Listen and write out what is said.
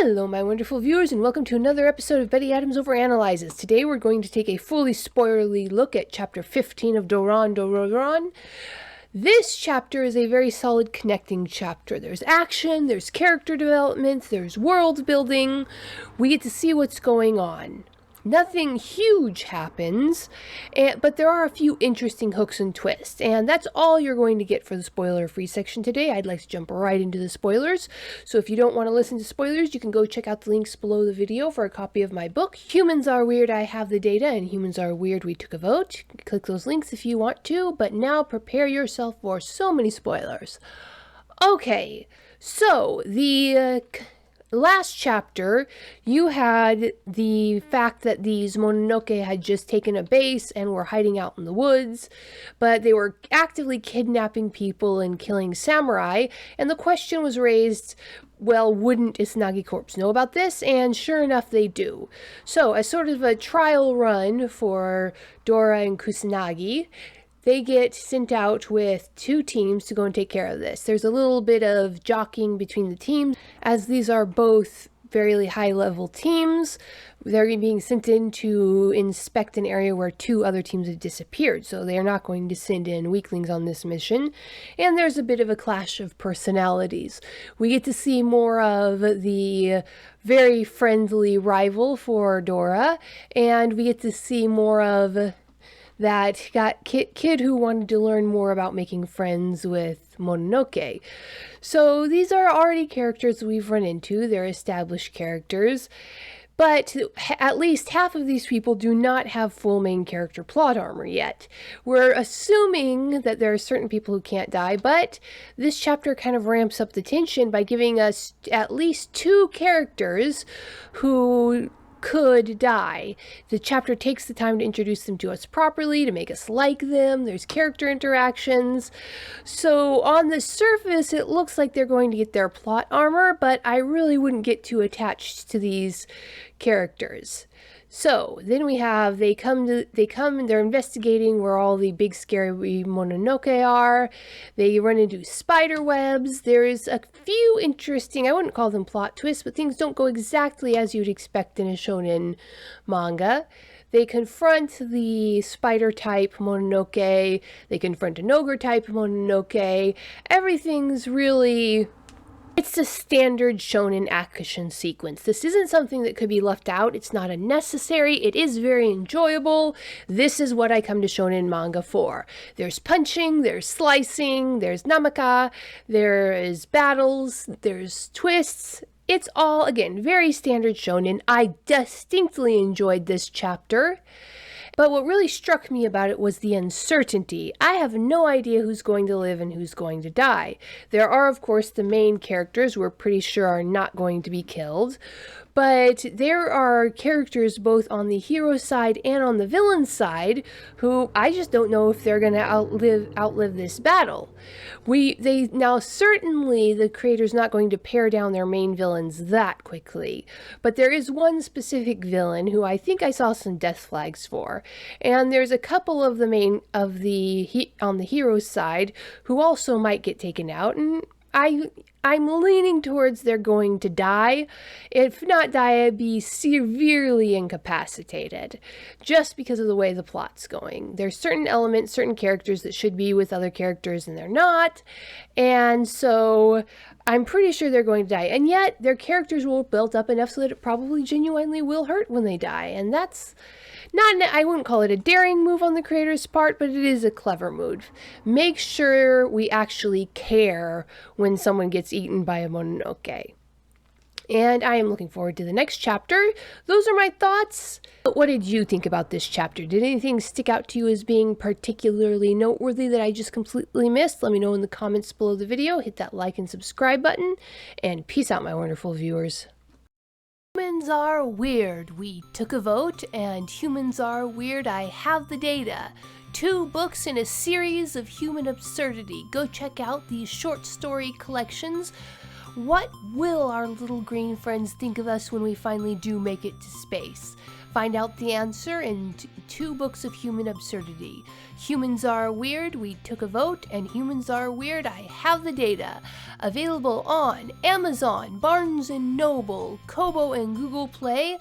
Hello my wonderful viewers, and welcome to another episode of Betty Adams Overanalyzes. Today we're going to take a fully spoilerly look at chapter 15 of Doron Dororon. This chapter is a very solid connecting chapter. There's action, there's character development, there's world building. We get to see what's going on. Nothing huge happens, but there are a few interesting hooks and twists, and that's all you're going to get for the spoiler-free section today. I'd like to jump right into the spoilers, so if you don't want to listen to spoilers, you can go check out the links below the video for a copy of my book, Humans Are Weird, I Have the Data, and Humans Are Weird, We Took a Vote. Click those links if you want to, but now prepare yourself for so many spoilers. Okay, so the last chapter, you had the fact that these Mononoke had just taken a base and were hiding out in the woods, but they were actively kidnapping people and killing samurai, and the question was raised, well, wouldn't Izanagi Corps know about this? And sure enough, they do. So, as sort of a trial run for Dora and Kusanagi, they get sent out with two teams to go and take care of this. There's a little bit of jockeying between the teams, as these are both fairly high-level teams. They're being sent in to inspect an area where two other teams have disappeared, so they are not going to send in weaklings on this mission. And there's a bit of a clash of personalities. We get to see more of the very friendly rival for Dora, and we get to see more of that kid who wanted to learn more about making friends with Mononoke. So these are already characters we've run into. They're established characters. But at least half of these people do not have full main character plot armor yet. We're assuming that there are certain people who can't die, but this chapter kind of ramps up the tension by giving us at least two characters who could die. The chapter takes the time to introduce them to us properly, to make us like them. There's character interactions. So on the surface, it looks like they're going to get their plot armor, but I really wouldn't get too attached to these characters. So then we have, they come and they're investigating where all the big scary Mononoke are. They run into spider webs. There's a few interesting, I wouldn't call them plot twists, but things don't go exactly as you'd expect in a shonen manga. They confront the spider type Mononoke. They confront an ogre type Mononoke. Everything's really, it's a standard shonen action sequence. This isn't something that could be left out. It's not unnecessary. It is very enjoyable. This is what I come to shonen manga for. There's punching, there's slicing, there's namaka, there is battles, there's twists. It's all, again, very standard shonen. I distinctly enjoyed this chapter. But what really struck me about it was the uncertainty. I have no idea who's going to live and who's going to die. There are, of course, the main characters we're pretty sure are not going to be killed. But there are characters both on the hero side and on the villain side who I just don't know if they're going to outlive this battle. Now certainly the creator's not going to pare down their main villains that quickly, but there is one specific villain who I think I saw some death flags for, and there's a couple of on the hero side who also might get taken out, and I'm leaning towards they're going to die. If not die, I'd be severely incapacitated, just because of the way the plot's going. There's certain elements, certain characters that should be with other characters and they're not, and so I'm pretty sure they're going to die. And yet, their characters will build up enough so that it probably genuinely will hurt when they die, and that's I wouldn't call it a daring move on the creator's part, but it is a clever move. Make sure we actually care when someone gets eaten by a Mononoke. And I am looking forward to the next chapter. Those are my thoughts. But what did you think about this chapter? Did anything stick out to you as being particularly noteworthy that I just completely missed? Let me know in the comments below the video. Hit that like and subscribe button. And peace out, my wonderful viewers. Humans Are Weird, We Took a Vote, and Humans Are Weird, I Have the Data. 2 books in a series of human absurdity. Go check out these short story collections What will our little green friends think of us when we finally do make it to space? Find out the answer in 2 books of human absurdity. Humans Are Weird, We Took a Vote, and Humans Are Weird, I Have the Data. Available on Amazon, Barnes & Noble, Kobo, and Google Play.